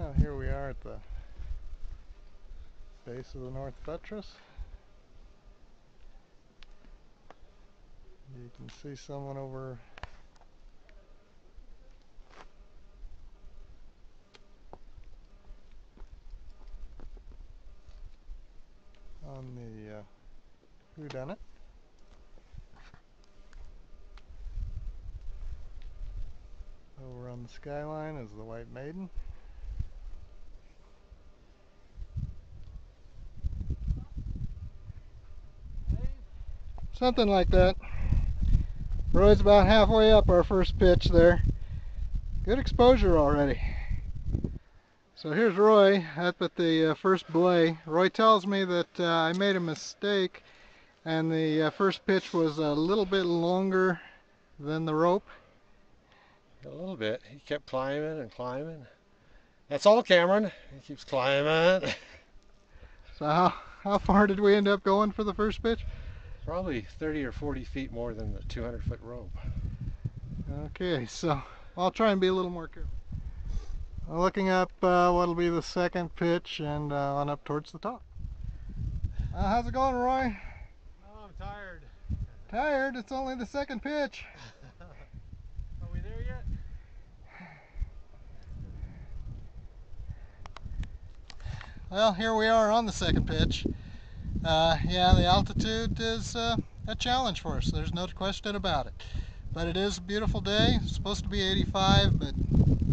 Well, here we are at the base of the North Buttress. You can see someone over on the whodunit. Over on the skyline is the White Maiden. Something like that. Roy's about halfway up our first pitch there. Good exposure already. So here's Roy up at the first belay. Roy tells me that I made a mistake and the first pitch was a little bit longer than the rope. A little bit. He kept climbing and climbing. That's all, Cameron. He keeps climbing. So how far did we end up going for the first pitch? Probably 30 or 40 feet more than the 200-foot rope. Okay, so I'll try and be a little more careful. Looking up what'll be the second pitch and on up towards the top. How's it going, Roy? Oh, I'm tired. Tired? It's only the second pitch. Are we there yet? Well, here we are on the second pitch. Yeah, the altitude is a challenge for us. There's no question about it. But it is a beautiful day. It's supposed to be 85, but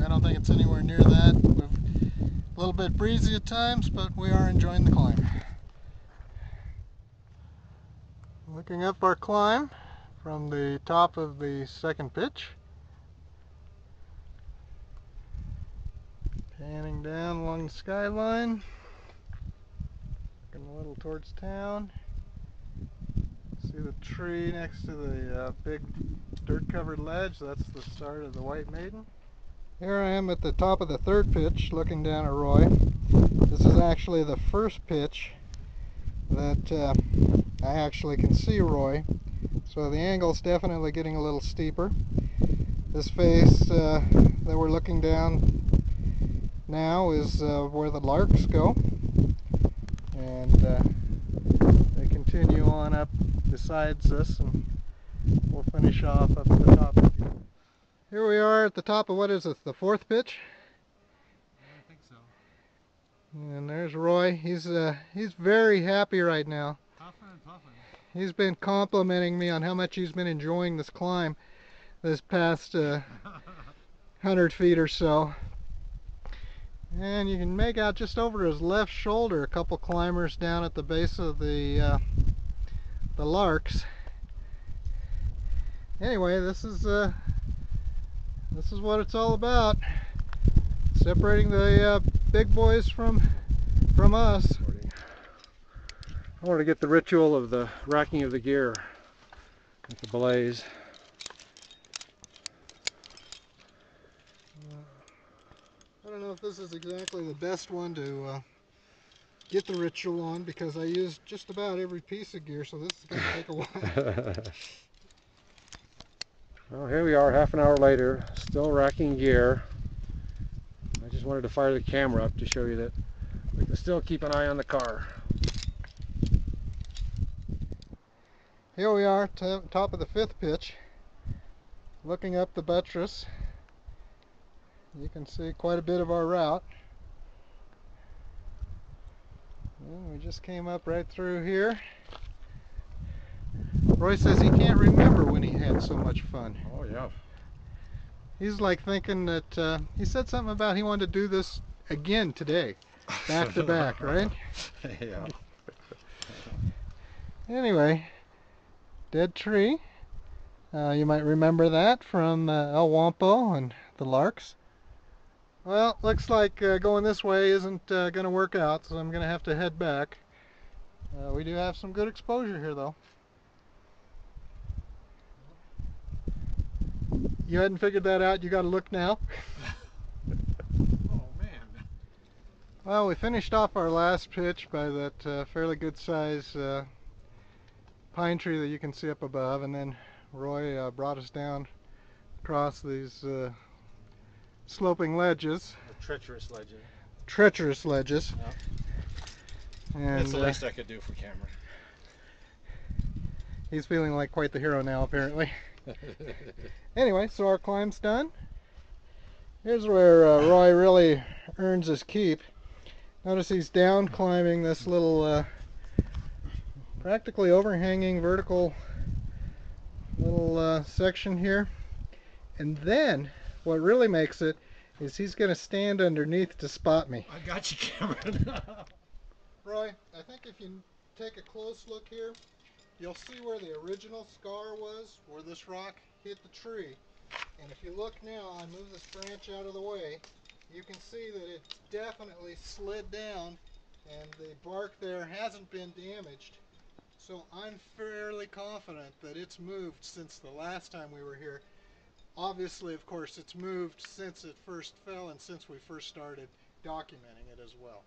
I don't think it's anywhere near that. We're a little bit breezy at times, but we are enjoying the climb. Looking up our climb from the top of the second pitch. Panning down along the skyline. Looking a little towards town. See the tree next to the big dirt-covered ledge. That's the start of the White Maiden. Here I am at the top of the third pitch, looking down at Roy. This is actually the first pitch that I actually can see Roy. So the angle's definitely getting a little steeper. This face that we're looking down now is where the larks go. And they continue on up besides us, and we'll finish off up at the top. Here we are at the top of, what is it, the fourth pitch? I think so. And there's Roy. He's very happy right now. Puffing and puffing. He's been complimenting me on how much he's been enjoying this climb this past 100 feet or so. And you can make out just over his left shoulder a couple climbers down at the base of the larks. Anyway, this is what it's all about. Separating the big boys from us. I want to get the ritual of the racking of the gear with the belays. I don't know if this is exactly the best one to get the ritual on, because I use just about every piece of gear, so this is going to take a while. Well, here we are half an hour later, still racking gear. I just wanted to fire the camera up to show you that we can still keep an eye on the car. Here we are, top of the fifth pitch, looking up the buttress. You can see quite a bit of our route. And we just came up right through here. Roy says he can't remember when he had so much fun. Oh yeah. He's like thinking that, he said something about he wanted to do this again today, back to back, right? Yeah. Anyway, dead tree. You might remember that from El Wampo and the larks. Well, looks like going this way isn't going to work out, so I'm going to have to head back. We do have some good exposure here, though. You hadn't figured that out? You got to look now? Oh man. Well, we finished off our last pitch by that fairly good size pine tree that you can see up above, and then Roy brought us down across these sloping ledges. The treacherous legend. treacherous ledges. Yeah. And That's the least I could do for camera. he's feeling like quite the hero now, apparently. Anyway, so our climb's done. Here's where Roy really earns his keep. Notice he's down climbing this little practically overhanging vertical little section here. And then what really makes it is he's going to stand underneath to spot me. I got you, Cameron. Roy, I think if you take a close look here, you'll see where the original scar was, where this rock hit the tree. And if you look now, I move this branch out of the way, you can see that it's definitely slid down and the bark there hasn't been damaged. So I'm fairly confident that it's moved since the last time we were here. Obviously, of course, it's moved since it first fell and since we first started documenting it as well.